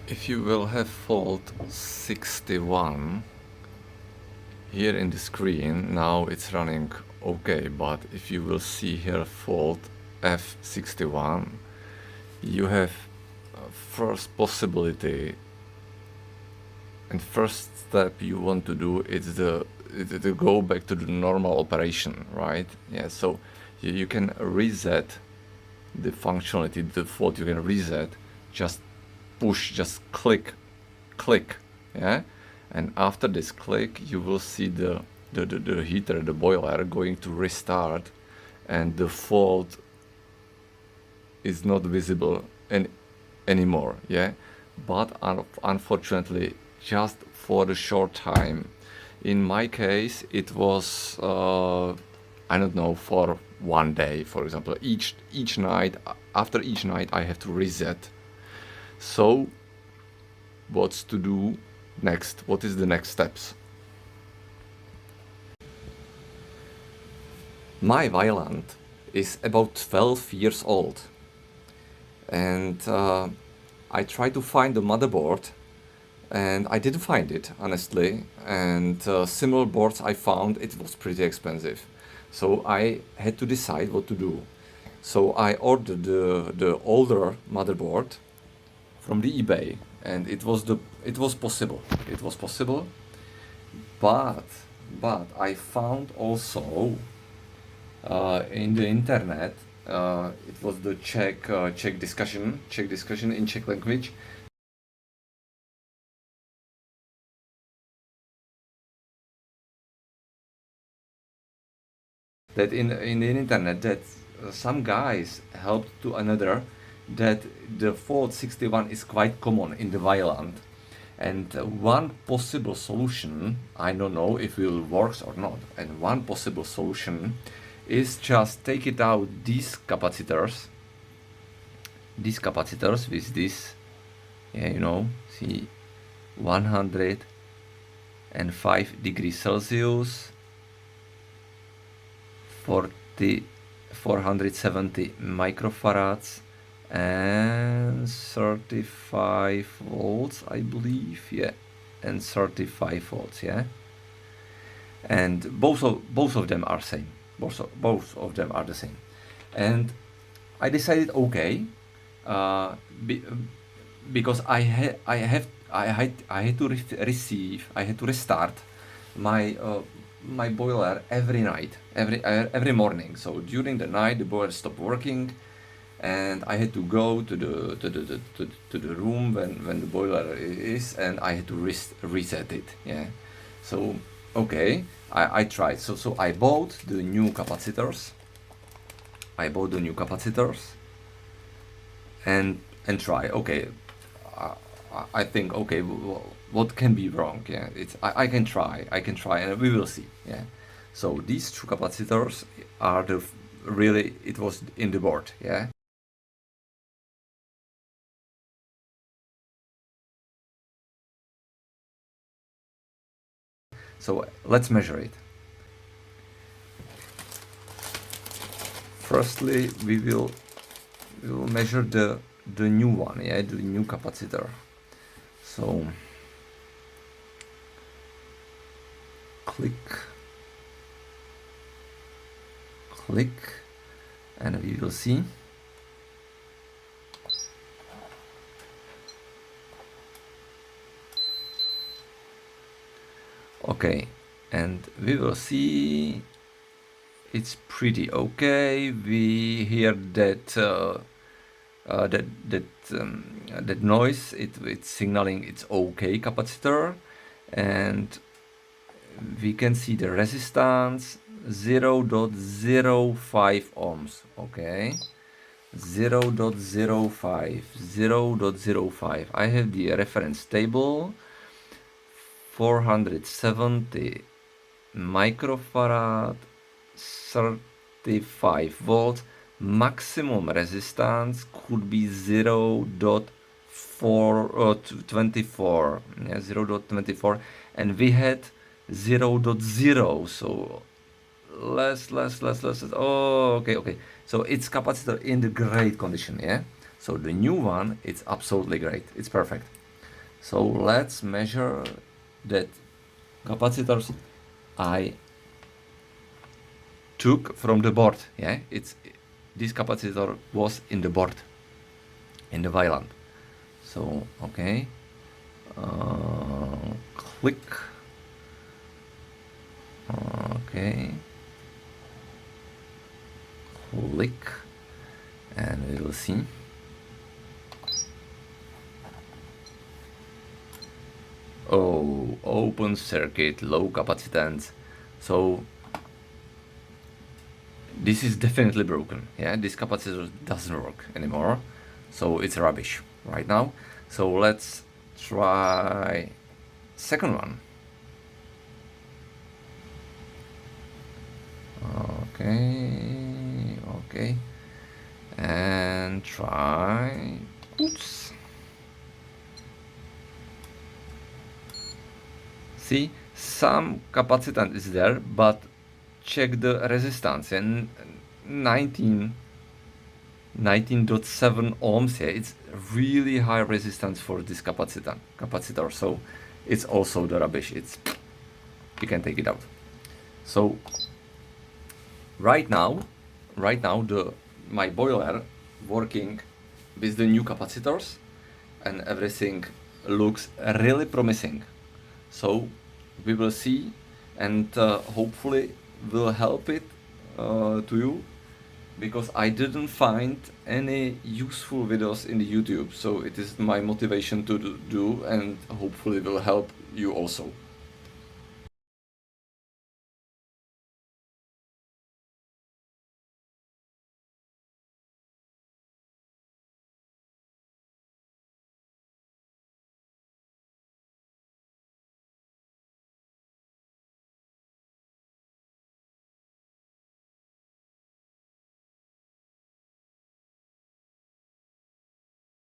If you will have fault 61 here in the screen, now it's running okay, but if you will see here fault F61, you have first possibility and first step you want to do is to go back to the normal operation, right? Yeah, so you can reset the functionality, the fault you can reset, just push, just click, yeah, and after this click you will see the heater, the boiler going to restart, and the fault is not visible anymore, yeah, but unfortunately just for the short time. In my case it was I don't know, for one day, for example. Each night, after each night I have to reset. So what's to do next? What is the next steps? My Vaillant is about 12 years old, and I tried to find the motherboard and I didn't find it, honestly, and similar boards I found, it was pretty expensive, so I had to decide what to do. So I ordered the older motherboard from the eBay, and it was possible. It was possible, but I found also in the internet, it was the Czech discussion in Czech language. That in the internet, that some guys helped to another that the fault 61 is quite common in the Vaillant, and one possible solution, I don't know if it works or not, and one possible solution is just take it out these capacitors with this, yeah, you know, see, 105 degrees Celsius, 470 microfarads and 35 volts, I believe, yeah, and 35 volts, yeah, and both of them are same. Both of them are the same, and I decided, okay, uh, be, because I had to restart my my boiler every night, every morning. So during the night the boiler stopped working, and I had to go to the room when the boiler is, and I had to reset it. Yeah. So okay, I tried. So I bought the new capacitors. And try. Okay, I think, okay, what can be wrong? Yeah, I can try, and we will see. Yeah. So these two capacitors are the really, it was in the board. Yeah. So let's measure it. Firstly, we will measure the new one. Yeah, the new capacitor. So click, and we will see. Okay, and we will see it's pretty okay. We hear that that noise. It's signaling it's okay capacitor, and we can see the resistance 0.05 ohms. Okay, 0.05. I have the reference table. 470 microfarad, 35 volts. Maximum resistance could be 0.24, yeah, 0.24, and we had 0.0, so less. Oh, okay. So it's capacitor in the great condition, yeah. So the new one, it's absolutely great. It's perfect. So let's measure that capacitors I took from the board. Yeah, this capacitor was in the board, in the Vaillant. So okay, click. Okay, click, and we will see. Oh, open circuit, low capacitance. So this is definitely broken. Yeah, this capacitor doesn't work anymore. So it's rubbish right now. So let's try second one. Okay, okay. And try, oops. See, some capacitance is there, but check the resistance, and 19.7 ohms here. It's really high resistance for this capacitor, so it's also the rubbish. You can take it out. So right now my boiler working with the new capacitors, and everything looks really promising. So we will see, and hopefully will help it to you, because I didn't find any useful videos in the YouTube, so it is my motivation to do, and hopefully will help you also.